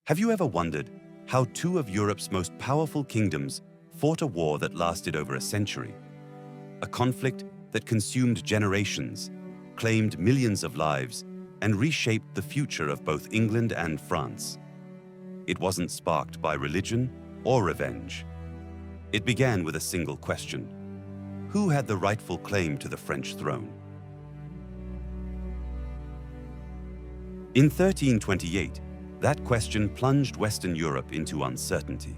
Have you ever wondered how two of Europe's most powerful kingdoms fought a war that lasted over a century? A conflict that consumed generations, claimed millions of lives, and reshaped the future of both England and France. It wasn't sparked by religion or revenge. It began with a single question: who had the rightful claim to the French throne? In 1328, that question plunged Western Europe into uncertainty.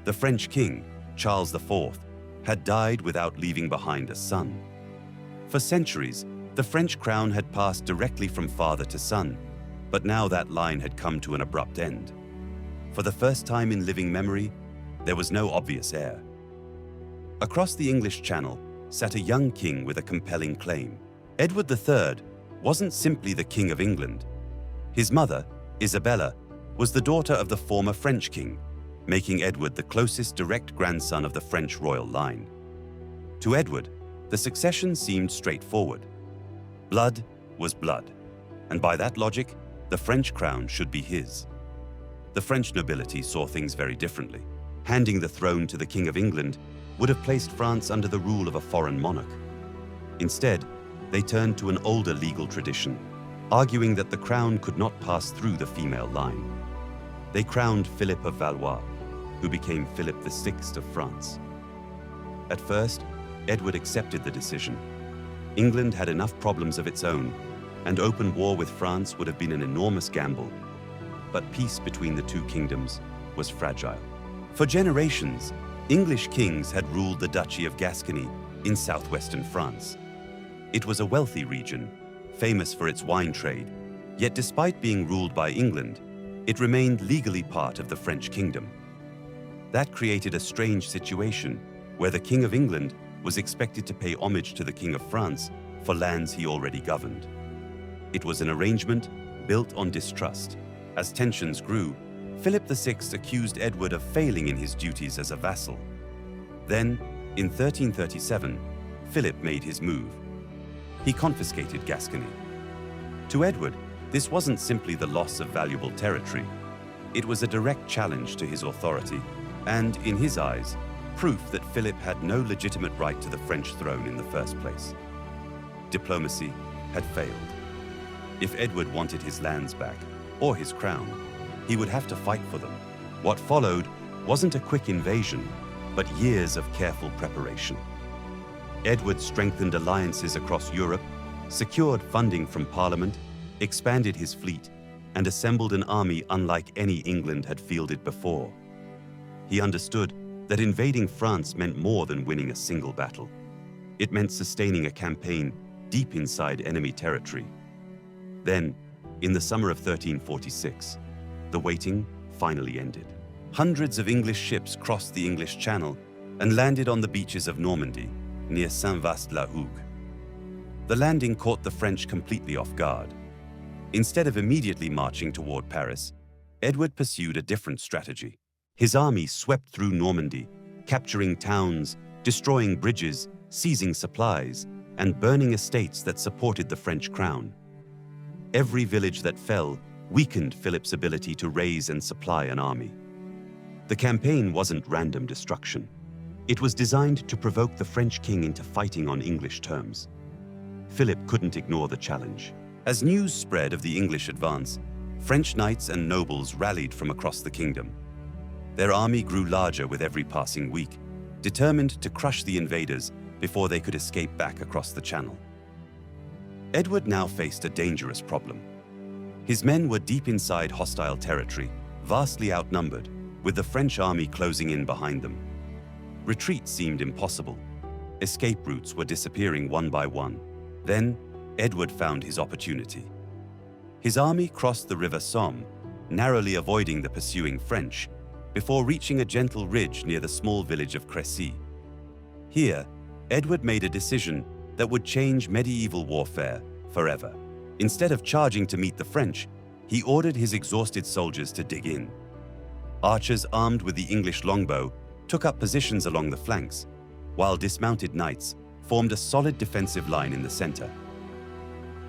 The French king, Charles IV, had died without leaving behind a son. For centuries, the French crown had passed directly from father to son, but now that line had come to an abrupt end. For the first time in living memory, there was no obvious heir. Across the English Channel sat a young king with a compelling claim. Edward III wasn't simply the King of England. His mother, Isabella, was the daughter of the former French king, making Edward the closest direct grandson of the French royal line. To Edward, the succession seemed straightforward. Blood was blood, and by that logic, the French crown should be his. The French nobility saw things very differently. Handing the throne to the King of England would have placed France under the rule of a foreign monarch. Instead, they turned to an older legal tradition, arguing that the crown could not pass through the female line. They crowned Philip of Valois, who became Philip VI of France. At first, Edward accepted the decision. England had enough problems of its own, and open war with France would have been an enormous gamble. But peace between the two kingdoms was fragile. For generations, English kings had ruled the Duchy of Gascony in southwestern France. It was a wealthy region, famous for its wine trade, yet despite being ruled by England, it remained legally part of the French kingdom. That created a strange situation where the King of England was expected to pay homage to the King of France for lands he already governed. It was an arrangement built on distrust. As tensions grew, Philip VI accused Edward of failing in his duties as a vassal. Then, in 1337, Philip made his move. He confiscated Gascony. To Edward, this wasn't simply the loss of valuable territory. It was a direct challenge to his authority, and, in his eyes, proof that Philip had no legitimate right to the French throne in the first place. Diplomacy had failed. If Edward wanted his lands back, or his crown, he would have to fight for them. What followed wasn't a quick invasion, but years of careful preparation. Edward strengthened alliances across Europe, secured funding from Parliament, expanded his fleet, and assembled an army unlike any England had fielded before. He understood that invading France meant more than winning a single battle. It meant sustaining a campaign deep inside enemy territory. Then, in the summer of 1346, the waiting finally ended. Hundreds of English ships crossed the English Channel and landed on the beaches of Normandy, near Saint-Vaast-la-Hougue. The landing caught the French completely off guard. Instead of immediately marching toward Paris, Edward pursued a different strategy. His army swept through Normandy, capturing towns, destroying bridges, seizing supplies, and burning estates that supported the French crown. Every village that fell weakened Philip's ability to raise and supply an army. The campaign wasn't random destruction. It was designed to provoke the French king into fighting on English terms. Philip couldn't ignore the challenge. As news spread of the English advance, French knights and nobles rallied from across the kingdom. Their army grew larger with every passing week, determined to crush the invaders before they could escape back across the Channel. Edward now faced a dangerous problem. His men were deep inside hostile territory, vastly outnumbered, with the French army closing in behind them. Retreat seemed impossible. Escape routes were disappearing one by one. Then, Edward found his opportunity. His army crossed the River Somme, narrowly avoiding the pursuing French, before reaching a gentle ridge near the small village of Crécy. Here, Edward made a decision that would change medieval warfare forever. Instead of charging to meet the French, he ordered his exhausted soldiers to dig in. Archers armed with the English longbow took up positions along the flanks, while dismounted knights formed a solid defensive line in the center.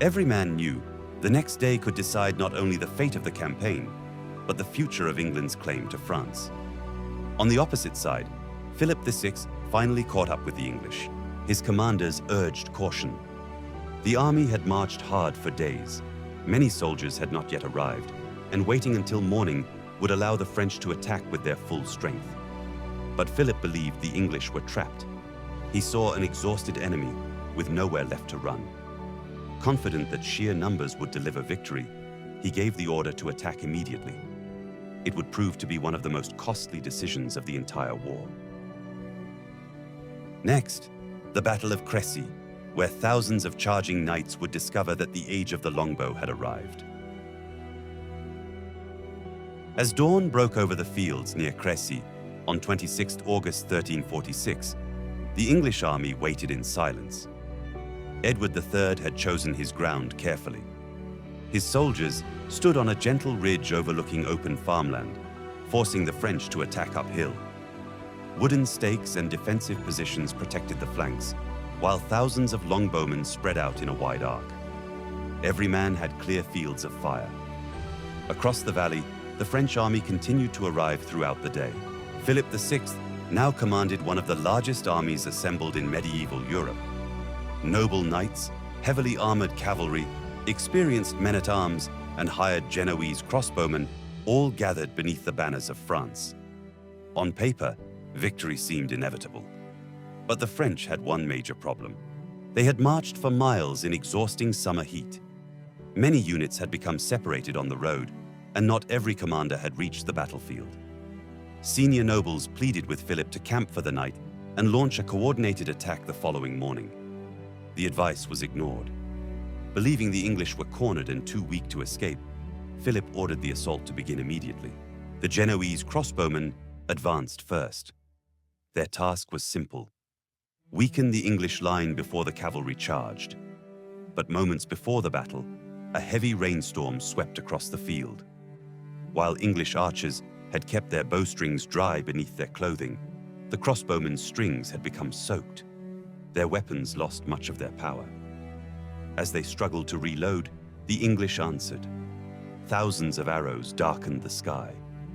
Every man knew the next day could decide not only the fate of the campaign, but the future of England's claim to France. On the opposite side, Philip VI finally caught up with the English. His commanders urged caution. The army had marched hard for days. Many soldiers had not yet arrived, and waiting until morning would allow the French to attack with their full strength. But Philip believed the English were trapped. He saw an exhausted enemy with nowhere left to run. Confident that sheer numbers would deliver victory, he gave the order to attack immediately. It would prove to be one of the most costly decisions of the entire war. Next, the Battle of Crécy, where thousands of charging knights would discover that the age of the longbow had arrived. As dawn broke over the fields near Crécy on 26 August 1346, the English army waited in silence. Edward III had chosen his ground carefully. His soldiers stood on a gentle ridge overlooking open farmland, forcing the French to attack uphill. Wooden stakes and defensive positions protected the flanks, while thousands of longbowmen spread out in a wide arc. Every man had clear fields of fire. Across the valley, the French army continued to arrive throughout the day. Philip VI now commanded one of the largest armies assembled in medieval Europe. Noble knights, heavily armored cavalry, experienced men-at-arms, and hired Genoese crossbowmen all gathered beneath the banners of France. On paper, victory seemed inevitable. But the French had one major problem. They had marched for miles in exhausting summer heat. Many units had become separated on the road, and not every commander had reached the battlefield. Senior nobles pleaded with Philip to camp for the night and launch a coordinated attack the following morning. The advice was ignored. Believing the English were cornered and too weak to escape, Philip ordered the assault to begin immediately. The Genoese crossbowmen advanced first. Their task was simple: weaken the English line before the cavalry charged. But moments before the battle, a heavy rainstorm swept across the field. While English archers had kept their bowstrings dry beneath their clothing, the crossbowmen's strings had become soaked. Their weapons lost much of their power. As they struggled to reload, the English answered. Thousands of arrows darkened the sky.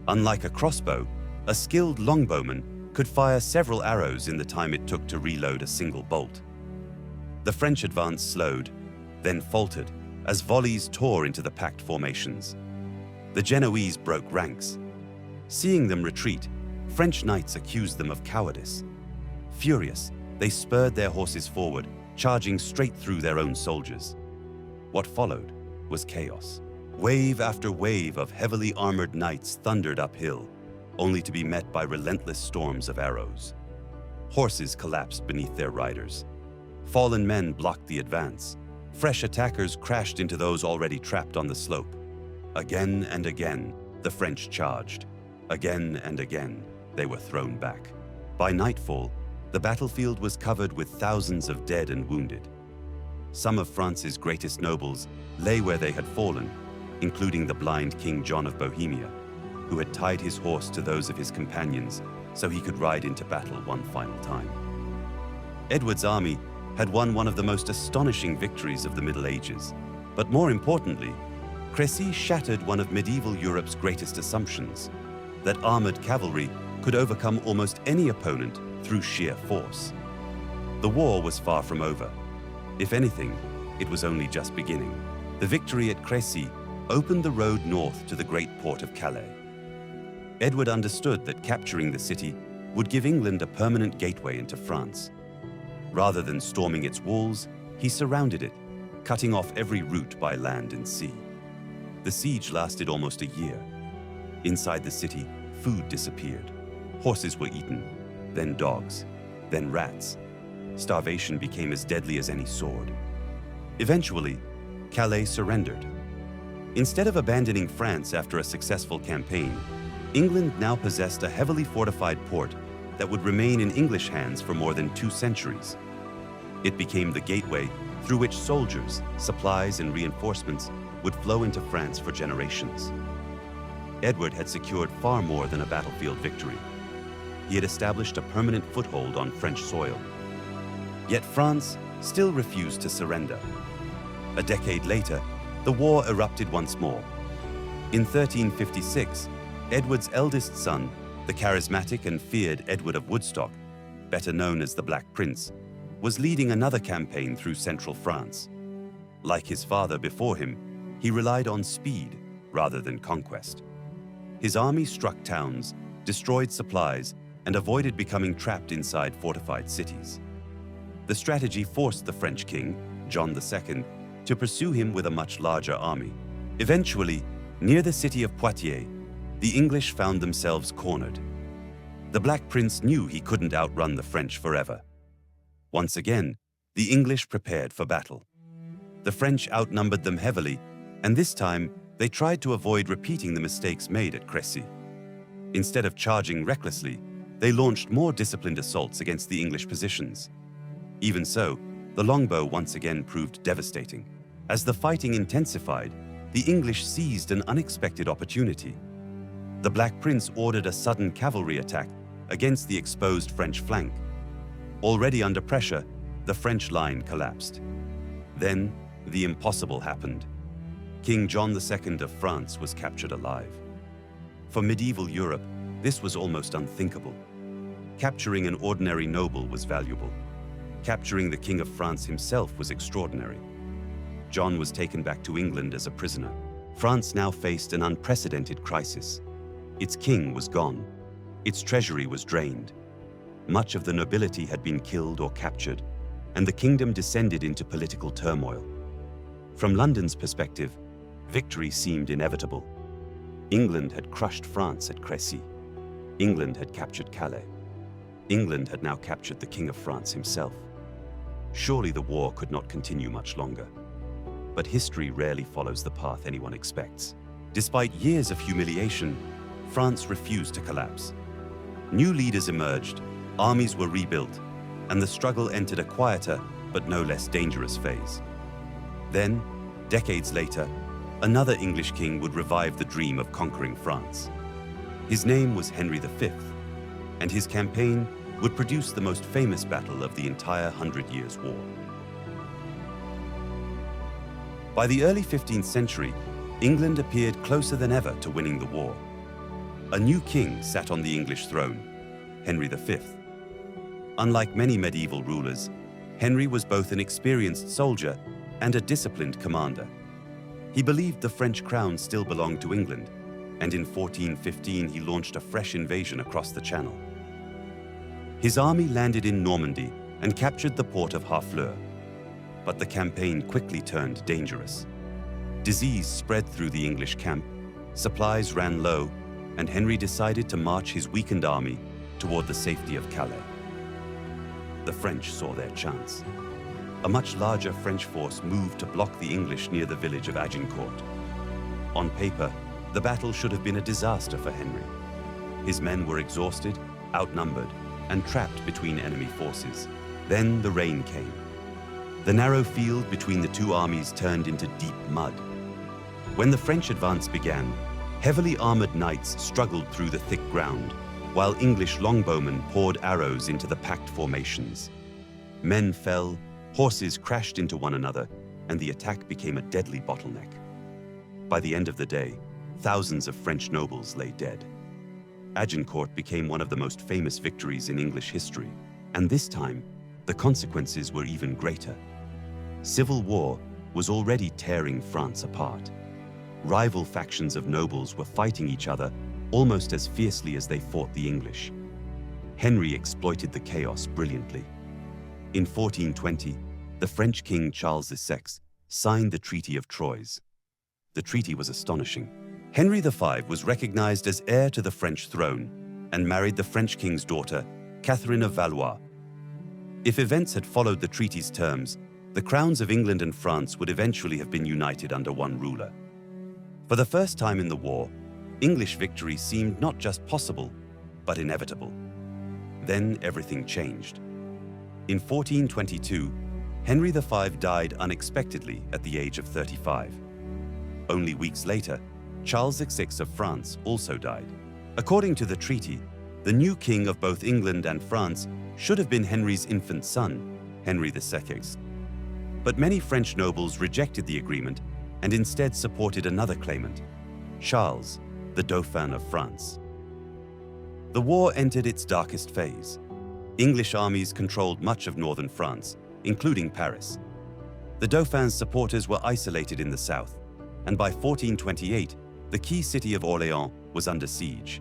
Unlike a crossbow, a skilled longbowman could fire several arrows in the time it took to reload a single bolt. The French advance slowed, then faltered as volleys tore into the packed formations. The Genoese broke ranks. Seeing them retreat, French knights accused them of cowardice. Furious, they spurred their horses forward, charging straight through their own soldiers. What followed was chaos. Wave after wave of heavily armored knights thundered uphill, only to be met by relentless storms of arrows. Horses collapsed beneath their riders. Fallen men blocked the advance. Fresh attackers crashed into those already trapped on the slope. Again and again, the French charged. Again and again, they were thrown back. By nightfall, the battlefield was covered with thousands of dead and wounded. Some of France's greatest nobles lay where they had fallen, including the blind King John of Bohemia, who had tied his horse to those of his companions so he could ride into battle one final time. Edward's army had won one of the most astonishing victories of the Middle Ages, but more importantly, Crécy shattered one of medieval Europe's greatest assumptions, that armored cavalry could overcome almost any opponent through sheer force. The war was far from over. If anything, it was only just beginning. The victory at Crécy opened the road north to the great port of Calais. Edward understood that capturing the city would give England a permanent gateway into France. Rather than storming its walls, he surrounded it, cutting off every route by land and sea. The siege lasted almost a year. Inside the city, food disappeared. Horses were eaten, then dogs, then rats. Starvation became as deadly as any sword. Eventually, Calais surrendered. Instead of abandoning France after a successful campaign, England now possessed a heavily fortified port that would remain in English hands for more than 2 centuries. It became the gateway through which soldiers, supplies, and reinforcements would flow into France for generations. Edward had secured far more than a battlefield victory. He had established a permanent foothold on French soil. Yet France still refused to surrender. A decade later, the war erupted once more. In 1356, Edward's eldest son, the charismatic and feared Edward of Woodstock, better known as the Black Prince, was leading another campaign through central France. Like his father before him, he relied on speed rather than conquest. His army struck towns, destroyed supplies, and avoided becoming trapped inside fortified cities. The strategy forced the French king, John II, to pursue him with a much larger army. Eventually, near the city of Poitiers, the English found themselves cornered. The Black Prince knew he couldn't outrun the French forever. Once again, the English prepared for battle. The French outnumbered them heavily, and this time they tried to avoid repeating the mistakes made at Crécy. Instead of charging recklessly, they launched more disciplined assaults against the English positions. Even so, the longbow once again proved devastating. As the fighting intensified, the English seized an unexpected opportunity. The Black Prince ordered a sudden cavalry attack against the exposed French flank. Already under pressure, the French line collapsed. Then, the impossible happened. King John II of France was captured alive. For medieval Europe, this was almost unthinkable. Capturing an ordinary noble was valuable. Capturing the King of France himself was extraordinary. John was taken back to England as a prisoner. France now faced an unprecedented crisis. Its king was gone. Its treasury was drained. Much of the nobility had been killed or captured, and the kingdom descended into political turmoil. From London's perspective, victory seemed inevitable. England had crushed France at Crécy. England had captured Calais. England had now captured the King of France himself. Surely the war could not continue much longer. But history rarely follows the path anyone expects. Despite years of humiliation, France refused to collapse. New leaders emerged, armies were rebuilt, and the struggle entered a quieter but no less dangerous phase. Then, decades later, another English king would revive the dream of conquering France. His name was Henry V, and his campaign would produce the most famous battle of the entire 100 Years' War. By the early 15th century, England appeared closer than ever to winning the war. A new king sat on the English throne, Henry V. Unlike many medieval rulers, Henry was both an experienced soldier and a disciplined commander. He believed the French crown still belonged to England, and in 1415 he launched a fresh invasion across the Channel. His army landed in Normandy and captured the port of Harfleur. But the campaign quickly turned dangerous. Disease spread through the English camp, supplies ran low, and Henry decided to march his weakened army toward the safety of Calais. The French saw their chance. A much larger French force moved to block the English near the village of Agincourt. On paper, the battle should have been a disaster for Henry. His men were exhausted, outnumbered, and trapped between enemy forces. Then the rain came. The narrow field between the two armies turned into deep mud. When the French advance began, heavily armored knights struggled through the thick ground, while English longbowmen poured arrows into the packed formations. Men fell, horses crashed into one another, and the attack became a deadly bottleneck. By the end of the day, thousands of French nobles lay dead. Agincourt became one of the most famous victories in English history, and this time, the consequences were even greater. Civil war was already tearing France apart. Rival factions of nobles were fighting each other almost as fiercely as they fought the English. Henry exploited the chaos brilliantly. In 1420, the French king Charles VI signed the Treaty of Troyes. The treaty was astonishing. Henry V was recognized as heir to the French throne and married the French king's daughter, Catherine of Valois. If events had followed the treaty's terms, the crowns of England and France would eventually have been united under one ruler. For the first time in the war, English victory seemed not just possible, but inevitable. Then everything changed. In 1422, Henry V died unexpectedly at the age of 35. Only weeks later, Charles VI of France also died. According to the treaty, the new king of both England and France should have been Henry's infant son, Henry II. But many French nobles rejected the agreement and instead supported another claimant, Charles, the Dauphin of France. The war entered its darkest phase. English armies controlled much of northern France, including Paris. The Dauphin's supporters were isolated in the south, and by 1428, the key city of Orléans was under siege.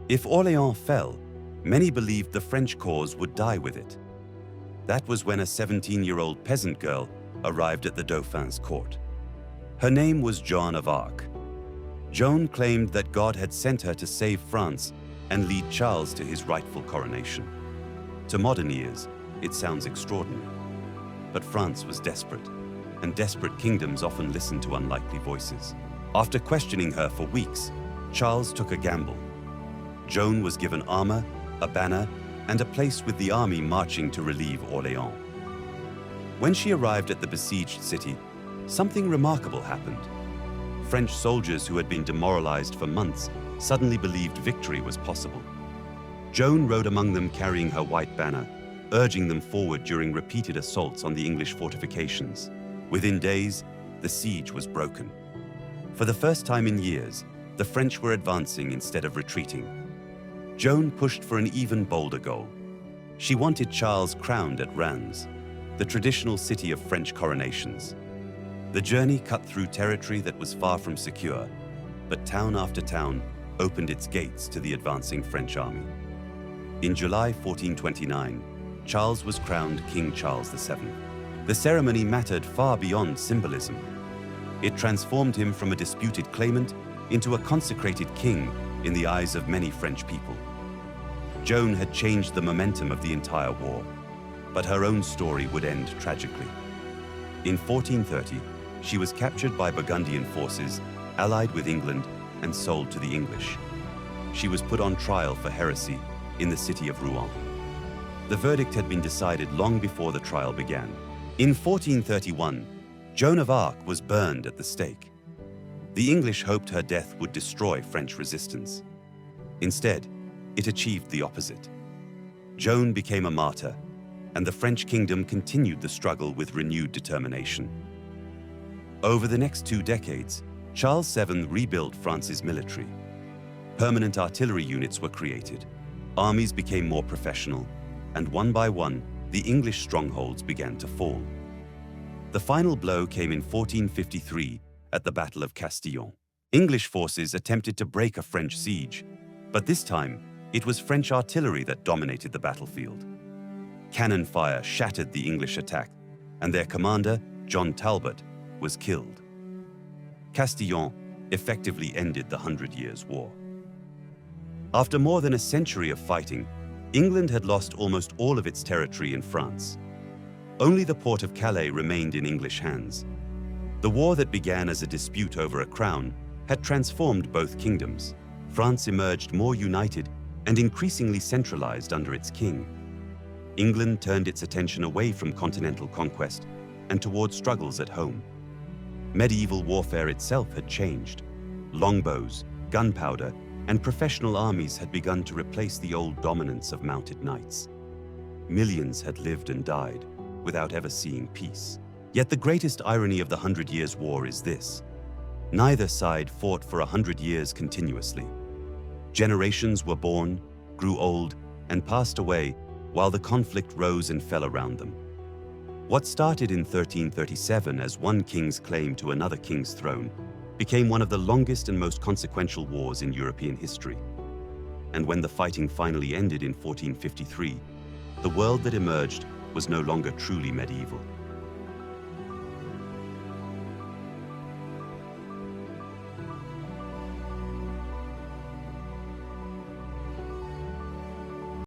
If Orléans fell, many believed the French cause would die with it. That was when a 17-year-old peasant girl arrived at the Dauphin's court. Her name was Joan of Arc. Joan claimed that God had sent her to save France and lead Charles to his rightful coronation. To modern ears, it sounds extraordinary. But France was desperate, and desperate kingdoms often listen to unlikely voices. After questioning her for weeks, Charles took a gamble. Joan was given armor, a banner, and a place with the army marching to relieve Orléans. When she arrived at the besieged city, something remarkable happened. French soldiers who had been demoralized for months suddenly believed victory was possible. Joan rode among them carrying her white banner, urging them forward during repeated assaults on the English fortifications. Within days, the siege was broken. For the first time in years, the French were advancing instead of retreating. Joan pushed for an even bolder goal. She wanted Charles crowned at Reims, the traditional city of French coronations. The journey cut through territory that was far from secure, but town after town opened its gates to the advancing French army. In July 1429, Charles was crowned King Charles VII. The ceremony mattered far beyond symbolism. It transformed him from a disputed claimant into a consecrated king in the eyes of many French people. Joan had changed the momentum of the entire war, but her own story would end tragically. In 1430, she was captured by Burgundian forces, allied with England, and sold to the English. She was put on trial for heresy in the city of Rouen. The verdict had been decided long before the trial began. In 1431, Joan of Arc was burned at the stake. The English hoped her death would destroy French resistance. Instead, it achieved the opposite. Joan became a martyr, and the French kingdom continued the struggle with renewed determination. Over the next 2 decades, Charles VII rebuilt France's military. Permanent artillery units were created, armies became more professional, and one by one, the English strongholds began to fall. The final blow came in 1453 at the Battle of Castillon. English forces attempted to break a French siege, but this time, it was French artillery that dominated the battlefield. Cannon fire shattered the English attack, and their commander, John Talbot, was killed. Castillon effectively ended the 100 Years' War. After more than a century of fighting, England had lost almost all of its territory in France. Only the port of Calais remained in English hands. The war that began as a dispute over a crown had transformed both kingdoms. France emerged more united and increasingly centralized under its king. England turned its attention away from continental conquest and toward struggles at home. Medieval warfare itself had changed. Longbows, gunpowder, and professional armies had begun to replace the old dominance of mounted knights. Millions had lived and died without ever seeing peace. Yet the greatest irony of the 100 Years' War is this: neither side fought for 100 years continuously. Generations were born, grew old, and passed away while the conflict rose and fell around them. What started in 1337 as one king's claim to another king's throne became one of the longest and most consequential wars in European history. And when the fighting finally ended in 1453, the world that emerged was no longer truly medieval.